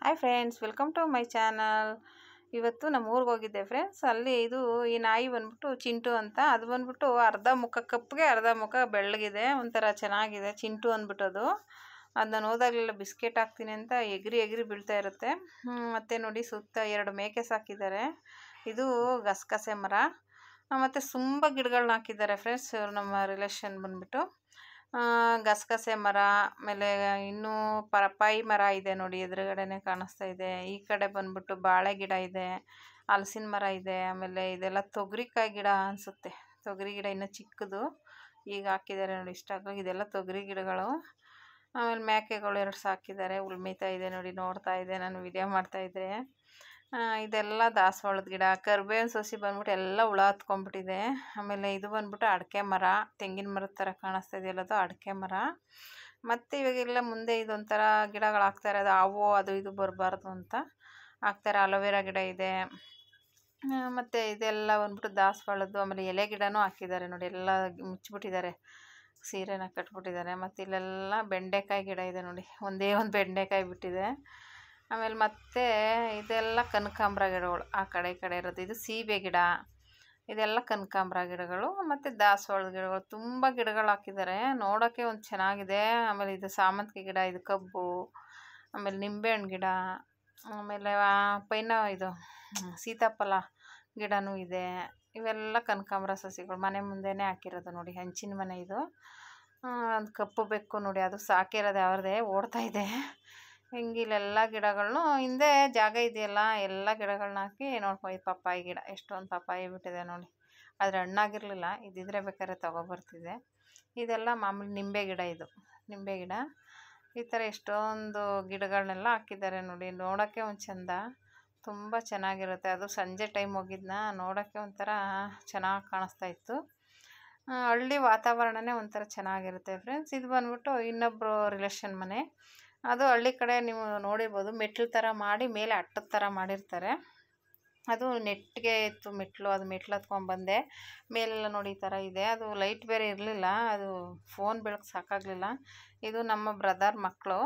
Hi friends, welcome to my channel. ಇವತ್ತು ನಮ್ಮ ಊರಿಗೆ ಹೋಗಿದ್ದೆ ಫ್ರೆಂಡ್ಸ್. ಅಲ್ಲಿ ಈ ನಾಯಿ ಬಂದ್ಬಿಟ್ಟು ಚಿಂಟು ಅಂತ. ಅದು ಬಂದ್ಬಿಟ್ಟು ಅರ್ಧ ಮುಖ ಕಪ್ಪಗೆ ಅರ್ಧ ಮುಖ ಬೆಳ್ಳಗಿದೆ, ಒಂಥರ ಚೆನ್ನಾಗಿದೆ. ಚಿಂಟು ಅಂದ್ಬಿಟ್ಟು ಅದು ನಾನು ಹೋದಾಗಲೆಲ್ಲ ಬಿಸ್ಕೆಟ್ ಹಾಕ್ತೀನಿ ಅಂತ ಎಗ್ರಿ ಎಗ್ರಿ ಬೀಳ್ತಾ ಇರುತ್ತೆ. ಮತ್ತು ನೋಡಿ, ಸುತ್ತ 2 ಮೇಕೆ ಸಾಕಿದ್ದಾರೆ. ಇದು ಗಸಗಸೆ ಮರ ಮತ್ತು ತುಂಬ ಗಿಡಗಳನ್ನ ಹಾಕಿದ್ದಾರೆ ಫ್ರೆಂಡ್ಸ್. ನಮ್ಮ ರಿಲೇಷನ್ ಬಂದ್ಬಿಟ್ಟು ಗಸಗಸೆ ಮರ, ಆಮೇಲೆ ಇನ್ನೂ ಪಪ್ಪಾಯಿ ಮರ ಇದೆ ನೋಡಿ, ಎದುರುಗಡೆನೇ ಕಾಣಿಸ್ತಾ ಇದೆ. ಈ ಕಡೆ ಬಂದ್ಬಿಟ್ಟು ಬಾಳೆ ಗಿಡ ಇದೆ, ಹಲಸಿನ ಮರ ಇದೆ. ಆಮೇಲೆ ಇದೆಲ್ಲ ತೊಗರಿಕಾಯಿ ಗಿಡ ಅನಿಸುತ್ತೆ. ತೊಗರಿ ಗಿಡ ಇನ್ನೂ ಚಿಕ್ಕದು, ಈಗ ಹಾಕಿದ್ದಾರೆ ನೋಡಿ ಇಷ್ಟಾಗಿ. ಇದೆಲ್ಲ ತೊಗರಿ ಗಿಡಗಳು. ಆಮೇಲೆ ಮೇಕೆಗಳು 2 ಸಾಕಿದ್ದಾರೆ, ಉಳ್ಮೀತಾ ಇದೆ ನೋಡಿ, ನೋಡ್ತಾ ಇದೆ ನಾನು ವಿಡಿಯೋ ಮಾಡ್ತಾಯಿದ್ದೆ. ಇದೆಲ್ಲ ದಾಸವಾಳದ ಗಿಡ. ಕರ್ಬೇವಿನ ಸಸಿ ಬಂದ್ಬಿಟ್ಟು ಎಲ್ಲ ಹುಳ ಹತ್ಕೊಂಡ್ಬಿಟ್ಟಿದೆ. ಆಮೇಲೆ ಇದು ಬಂದ್ಬಿಟ್ಟು ಅಡಿಕೆ ಮರ, ತೆಂಗಿನ ಮರದ ಥರ ಕಾಣಿಸ್ತಾ ಇದೆಯಲ್ಲ, ಅದು ಅಡಿಕೆ ಮರ. ಮತ್ತು ಇವಾಗೆಲ್ಲ ಮುಂದೆ ಇದೊಂಥರ ಗಿಡಗಳು ಹಾಕ್ತಾರೆ, ಅದು ಹಾವು ಅದು ಇದು ಬರಬಾರ್ದು ಅಂತ ಹಾಕ್ತಾರೆ. ಅಲೋವೆರಾ ಗಿಡ ಇದೆ. ಮತ್ತು ಇದೆಲ್ಲ ಬಂದ್ಬಿಟ್ಟು ದಾಸವಾಳದ್ದು. ಆಮೇಲೆ ಎಲೆ ಗಿಡನೂ ಹಾಕಿದ್ದಾರೆ ನೋಡಿ, ಎಲ್ಲ ಮುಚ್ಚಿಬಿಟ್ಟಿದ್ದಾರೆ, ಸೀರೆನ ಕಟ್ಬಿಟ್ಟಿದ್ದಾರೆ. ಮತ್ತು ಇಲ್ಲೆಲ್ಲ ಬೆಂಡೆಕಾಯಿ ಗಿಡ ಇದೆ ನೋಡಿ, ಒಂದೇ ಒಂದು ಬೆಂಡೆಕಾಯಿ ಬಿಟ್ಟಿದೆ. ಆಮೇಲೆ ಮತ್ತೆ ಇದೆಲ್ಲ ಕನಕಾಂಬರ ಗಿಡಗಳು, ಆ ಕಡೆ ಈ ಕಡೆ ಇರೋದು. ಇದು ಸೀಬೆ ಗಿಡ, ಇದೆಲ್ಲ ಕನಕಾಂಬರ ಗಿಡಗಳು. ಮತ್ತು ದಾಸವಾಳದ ಗಿಡಗಳು, ತುಂಬ ಗಿಡಗಳು ಹಾಕಿದ್ದಾರೆ. ನೋಡೋಕ್ಕೆ ಒಂದು ಚೆನ್ನಾಗಿದೆ. ಆಮೇಲೆ ಇದು ಸಾಮಂತಿಗೆ ಗಿಡ, ಇದು ಕಬ್ಬು, ಆಮೇಲೆ ನಿಂಬೆಹಣ್ಣು ಗಿಡ, ಆಮೇಲೆ ಇದು ಸೀತಾಫಲ ಗಿಡನೂ ಇದೆ. ಇವೆಲ್ಲ ಕನಕಾಂಬರ ಸಸಿಗಳು ಮನೆ ಮುಂದೆನೇ ಹಾಕಿರೋದು ನೋಡಿ. ಹಂಚಿನ ಮನೆ ಇದು. ಒಂದು ಕಪ್ಪು ಬೆಕ್ಕು ನೋಡಿ, ಅದು ಸಾಕಿರೋದು ಅವ್ರದ್ದೇ, ಓಡ್ತಾ ಇದೆ. ಹಿಂಗೆ ಇಲ್ಲೆಲ್ಲ ಗಿಡಗಳನ್ನು ಹಿಂದೆ ಜಾಗ ಇದೆಯಲ್ಲ, ಎಲ್ಲ ಗಿಡಗಳನ್ನ ಹಾಕಿ ನೋಡ್ಕೊಂಡು. ಪಪ್ಪಾಯಿ ಗಿಡ, ಎಷ್ಟೊಂದು ಪಪ್ಪಾಯಿ ಬಿಟ್ಟಿದೆ ನೋಡಿ. ಆದರೆ ಹಣ್ಣಾಗಿರಲಿಲ್ಲ, ಇದ್ದಿದ್ರೆ ಬೇಕಾದ್ರೆ ತೊಗೊಬರ್ತಿದ್ದೆ. ಇದೆಲ್ಲ ಮಾಮೂಲಿ ನಿಂಬೆ ಗಿಡ, ಇದು ನಿಂಬೆ ಗಿಡ. ಈ ಥರ ಎಷ್ಟೊಂದು ಗಿಡಗಳನ್ನೆಲ್ಲ ಹಾಕಿದ್ದಾರೆ ನೋಡಿ. ನೋಡೋಕ್ಕೆ ಒಂದು ಚೆಂದ, ತುಂಬ ಚೆನ್ನಾಗಿರುತ್ತೆ. ಅದು ಸಂಜೆ ಟೈಮ್ ಹೋಗಿದ್ನ, ನೋಡೋಕ್ಕೆ ಒಂಥರ ಚೆನ್ನಾಗಿ ಕಾಣಿಸ್ತಾ ಇತ್ತು. ಹಳ್ಳಿ ವಾತಾವರಣನೇ ಒಂಥರ ಚೆನ್ನಾಗಿರುತ್ತೆ ಫ್ರೆಂಡ್ಸ್. ಇದು ಬಂದ್ಬಿಟ್ಟು ಇನ್ನೊಬ್ಬರು ರಿಲೇಷನ್ ಮನೆ. ಅದು ಹಳ್ಳಿ ಕಡೆ ನೀವು ನೋಡಿರ್ಬೋದು, ಮೆಟ್ಲು ಥರ ಮಾಡಿ ಮೇಲೆ ಅಟ್ಟದ ಥರ ಮಾಡಿರ್ತಾರೆ. ಅದು ನೆಟ್ಟಿಗೆ ಇತ್ತು ಮೆಟ್ಲು, ಅದು ಮೆಟ್ಲು ಹತ್ಕೊಂಡ್ಬಂದೆ. ಮೇಲೆಲ್ಲ ನೋಡಿ ಈ ಥರ ಇದೆ. ಅದು ಲೈಟ್ ಬೇರೆ ಇರಲಿಲ್ಲ, ಅದು ಫೋನ್ ಬೆಳಕು ಸಾಕಾಗಲಿಲ್ಲ. ಇದು ನಮ್ಮ ಬ್ರದರ್ ಮಕ್ಕಳು.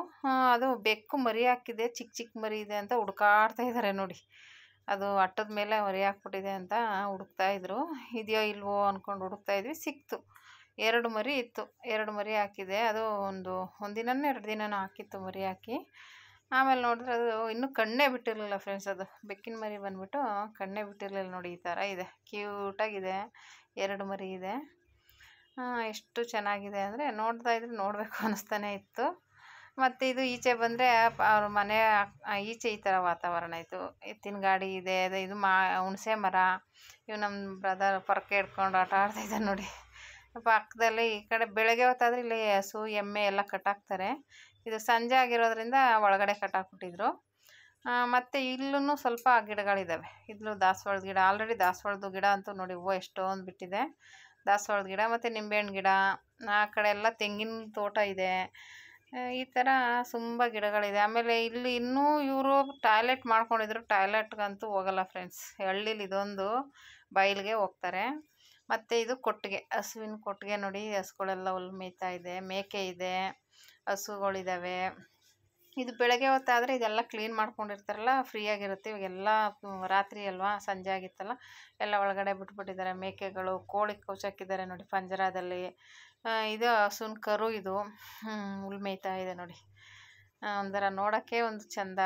ಅದು ಬೆಕ್ಕು ಮರಿ ಹಾಕಿದೆ, ಚಿಕ್ಕ ಚಿಕ್ಕ ಮರಿ ಇದೆ ಅಂತ ಹುಡ್ಕಾಡ್ತಾ ಇದ್ದಾರೆ ನೋಡಿ. ಅದು ಅಟ್ಟದ ಮೇಲೆ ಮರಿ ಹಾಕ್ಬಿಟ್ಟಿದೆ ಅಂತ ಹುಡುಕ್ತಾಯಿದ್ರು. ಇದೆಯೋ ಇಲ್ವೋ ಅಂದ್ಕೊಂಡು ಹುಡುಕ್ತಾಯಿದ್ವಿ, ಸಿಕ್ತು. 2 ಮರಿ ಇತ್ತು, 2 ಮರಿ ಹಾಕಿದೆ. ಅದು ಒಂದು ದಿನನೋ 2 ದಿನನೋ ಹಾಕಿತ್ತು ಮರಿ ಹಾಕಿ. ಆಮೇಲೆ ನೋಡಿದ್ರೆ ಅದು ಇನ್ನೂ ಕಣ್ಣೇ ಬಿಟ್ಟಿರಲಿಲ್ಲ ಫ್ರೆಂಡ್ಸ್. ಅದು ಬೆಕ್ಕಿನ ಮರಿ ಬಂದ್ಬಿಟ್ಟು ಕಣ್ಣೇ ಬಿಟ್ಟಿರಲಿಲ್ಲ ನೋಡಿ. ಈ ಥರ ಇದೆ, ಕ್ಯೂಟಾಗಿದೆ. 2 ಮರಿ ಇದೆ. ಎಷ್ಟು ಚೆನ್ನಾಗಿದೆ ಅಂದರೆ ನೋಡ್ತಾ ಇದ್ರೆ ನೋಡಬೇಕು ಅನ್ನಿಸ್ತಾನೆ ಇತ್ತು. ಮತ್ತು ಇದು ಈಚೆ ಬಂದರೆ ಅವ್ರ ಮನೆ ಈಚೆ ಈ ಥರ ವಾತಾವರಣ ಇತ್ತು. ಎತ್ತಿನ ಗಾಡಿ ಇದೆ, ಇದು ಹುಣಸೆ ಮರ. ಇವು ನಮ್ಮ ಬ್ರದರ್ ಪೊರಕೆ ಹಿಡ್ಕೊಂಡು ಆಟ ಆಡ್ತಾಯಿದ್ದಾರೆ ನೋಡಿ. ಪಕ್ಕದಲ್ಲಿ ಈ ಕಡೆ ಬೆಳಗ್ಗೆ ಹೊತ್ತಾದರೆ ಇಲ್ಲಿ ಹಸು ಎಮ್ಮೆ ಎಲ್ಲ ಕಟ್ಟಾಕ್ತಾರೆ. ಇದು ಸಂಜೆ ಆಗಿರೋದ್ರಿಂದ ಒಳಗಡೆ ಕಟ್ಟಾಕ್ಬಿಟ್ಟಿದ್ರು. ಮತ್ತು ಇಲ್ಲೂ ಸ್ವಲ್ಪ ಗಿಡಗಳಿದ್ದಾವೆ. ಇಲ್ಲೂ ದಾಸವಾಳದ ಗಿಡ, ಆಲ್ರೆಡಿ ದಾಸವಾಳದ ಗಿಡ ಅಂತೂ ನೋಡಿ, ಹೂವು ಎಷ್ಟೊಂದು ಬಿಟ್ಟಿದೆ. ದಾಸವಾಳದ ಗಿಡ ಮತ್ತು ನಿಂಬೆಹಣ್ಣು ಗಿಡ, ಆ ಕಡೆ ಎಲ್ಲ ತೆಂಗಿನ ತೋಟ ಇದೆ. ಈ ಥರ ತುಂಬ ಗಿಡಗಳಿದೆ. ಆಮೇಲೆ ಇಲ್ಲಿ ಇನ್ನೂ ಇವರು ಟಾಯ್ಲೆಟ್ ಮಾಡ್ಕೊಂಡಿದ್ರು, ಟಾಯ್ಲೆಟ್ಗಂತೂ ಹೋಗಲ್ಲ ಫ್ರೆಂಡ್ಸ್. ಹಳ್ಳೀಲಿ ಇದೊಂದು ಬಯಲಿಗೆ ಹೋಗ್ತಾರೆ. ಮತ್ತು ಇದು ಕೊಟ್ಟಿಗೆ, ಹಸುವಿನ ಕೊಟ್ಟಿಗೆ ನೋಡಿ. ಹಸುಗಳೆಲ್ಲ ಹುಲ್ಲು ಮೇಯ್ತಾ ಇದೆ, ಮೇಕೆ ಇದೆ, ಹಸುಗಳಿದ್ದಾವೆ. ಇದು ಬೆಳಗ್ಗೆ ಹೊತ್ತಾದರೆ ಇದೆಲ್ಲ ಕ್ಲೀನ್ ಮಾಡ್ಕೊಂಡಿರ್ತಾರಲ್ಲ, ಫ್ರೀಯಾಗಿರುತ್ತೆ. ಇವಾಗೆಲ್ಲ ರಾತ್ರಿ ಅಲ್ವಾ, ಸಂಜೆ ಆಗಿತ್ತಲ್ಲ, ಎಲ್ಲ ಒಳಗಡೆ ಬಿಟ್ಬಿಟ್ಟಿದ್ದಾರೆ. ಮೇಕೆಗಳು, ಕೋಳಿ ಕೌಚಾಕಿದ್ದಾರೆ ನೋಡಿ ಪಂಜರದಲ್ಲಿ. ಇದು ಹಸುವಿನ ಕರು, ಇದು ಹುಲ್ಲು ಮೇಯ್ತಾ ಇದೆ ನೋಡಿ. ಒಂಥರ ನೋಡೋಕ್ಕೆ ಒಂದು ಚೆಂದ.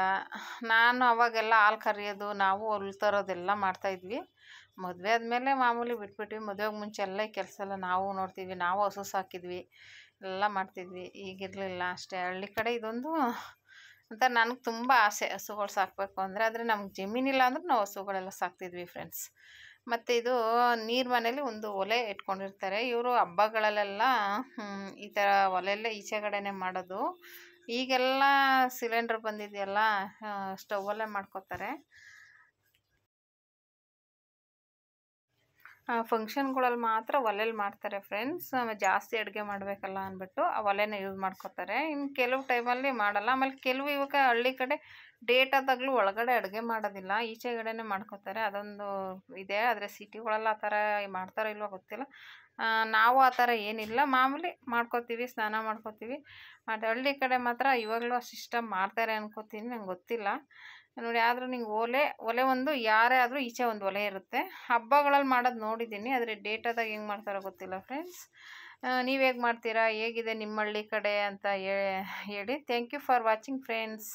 ನಾನು ಅವಾಗೆಲ್ಲ ಹಾಲು ಕರೆಯೋದು, ನಾವು ಹುಲ್ಲು ತರೋದೆಲ್ಲ ಮಾಡ್ತಾಯಿದ್ವಿ. ಮದುವೆ ಆದಮೇಲೆ ಮಾಮೂಲಿ ಬಿಟ್ಬಿಟ್ವಿ. ಮದುವೆಗೆ ಮುಂಚೆ ಎಲ್ಲ ಈ ಕೆಲಸ ಎಲ್ಲ ನಾವು ನೋಡ್ತಿದ್ವಿ. ನಾವು ಹಸು ಸಾಕಿದ್ವಿ, ಎಲ್ಲ ಮಾಡ್ತಿದ್ವಿ. ಈಗಿರಲಿಲ್ಲ ಅಷ್ಟೇ. ಹಳ್ಳಿ ಕಡೆ ಇದೊಂದು ಅಂತ ನನಗೆ ತುಂಬ ಆಸೆ, ಹಸುಗಳು ಸಾಕಬೇಕು ಅಂದರೆ. ಆದರೆ ನಮ್ಗೆ ಜಮೀನಿಲ್ಲ ಅಂದ್ರೂ ನಾವು ಹಸುಗಳೆಲ್ಲ ಸಾಕ್ತಿದ್ವಿ ಫ್ರೆಂಡ್ಸ್. ಮತ್ತು ಇದು ನೀರು ಮನೇಲಿ ಒಂದು ಒಲೆ ಇಟ್ಕೊಂಡಿರ್ತಾರೆ ಇವರು. ಹಬ್ಬಗಳಲ್ಲೆಲ್ಲ ಈ ಥರ ಒಲೆಯಲ್ಲೇ ಈಚೆಗಡೆನೇ ಮಾಡೋದು. ಈಗೆಲ್ಲ ಸಿಲಿಂಡ್ರ್ ಬಂದಿದೆಯಲ್ಲ, ಸ್ಟವಲ್ಲೇ ಮಾಡ್ಕೋತಾರೆ. ಫಂಕ್ಷನ್ಗಳಲ್ಲಿ ಮಾತ್ರ ಒಲೆಯಲ್ಲಿ ಮಾಡ್ತಾರೆ ಫ್ರೆಂಡ್ಸ್. ಜಾಸ್ತಿ ಅಡುಗೆ ಮಾಡಬೇಕಲ್ಲ ಅಂದ್ಬಿಟ್ಟು ಆ ಒಲೆನ ಯೂಸ್ ಮಾಡ್ಕೋತಾರೆ. ಇನ್ನು ಕೆಲವು ಟೈಮಲ್ಲಿ ಮಾಡಲ್ಲ. ಆಮೇಲೆ ಕೆಲವು ಇವಾಗ ಹಳ್ಳಿ ಕಡೆ ಡೇಟ್ ಆದಾಗಲೂ ಒಳಗಡೆ ಅಡುಗೆ ಮಾಡೋದಿಲ್ಲ, ಈಚೆಗಡೆನೇ ಮಾಡ್ಕೋತಾರೆ. ಅದೊಂದು ಇದೆ. ಆದರೆ ಸಿಟಿಗಳೆಲ್ಲ ಆ ಥರ ಮಾಡ್ತಾರೋ ಇಲ್ವೋ ಗೊತ್ತಿಲ್ಲ. ನಾವು ಆ ಥರ ಏನಿಲ್ಲ, ಮಾಮೂಲಿ ಮಾಡ್ಕೋತೀವಿ, ಸ್ನಾನ ಮಾಡ್ಕೋತೀವಿ. ಮತ್ತು ಹಳ್ಳಿ ಕಡೆ ಮಾತ್ರ ಇವಾಗಲೂ ಆ ಸಿಸ್ಟಮ್ ಮಾಡ್ತಾರೆ ಅನ್ಕೋತೀನಿ, ನಂಗೆ ಗೊತ್ತಿಲ್ಲ ನೋಡಿ. ಆದರೂ ನಿಂಗೆ ಒಲೆ ಒಂದು ಯಾರೇ ಆದರೂ ಈಚೆ ಒಂದು ಒಲೆ ಇರುತ್ತೆ. ಹಬ್ಬಗಳಲ್ಲಿ ಮಾಡೋದು ನೋಡಿದ್ದೀನಿ, ಆದರೆ ಡೇಟಾದಾಗ ಹೆಂಗೆ ಮಾಡ್ತಾರೋ ಗೊತ್ತಿಲ್ಲ ಫ್ರೆಂಡ್ಸ್. ನೀವು ಹೇಗೆ ಮಾಡ್ತೀರಾ, ಹೇಗಿದೆ ನಿಮ್ಮ ಹಳ್ಳಿ ಕಡೆ ಅಂತ ಹೇಳಿ. Thank you for watching friends.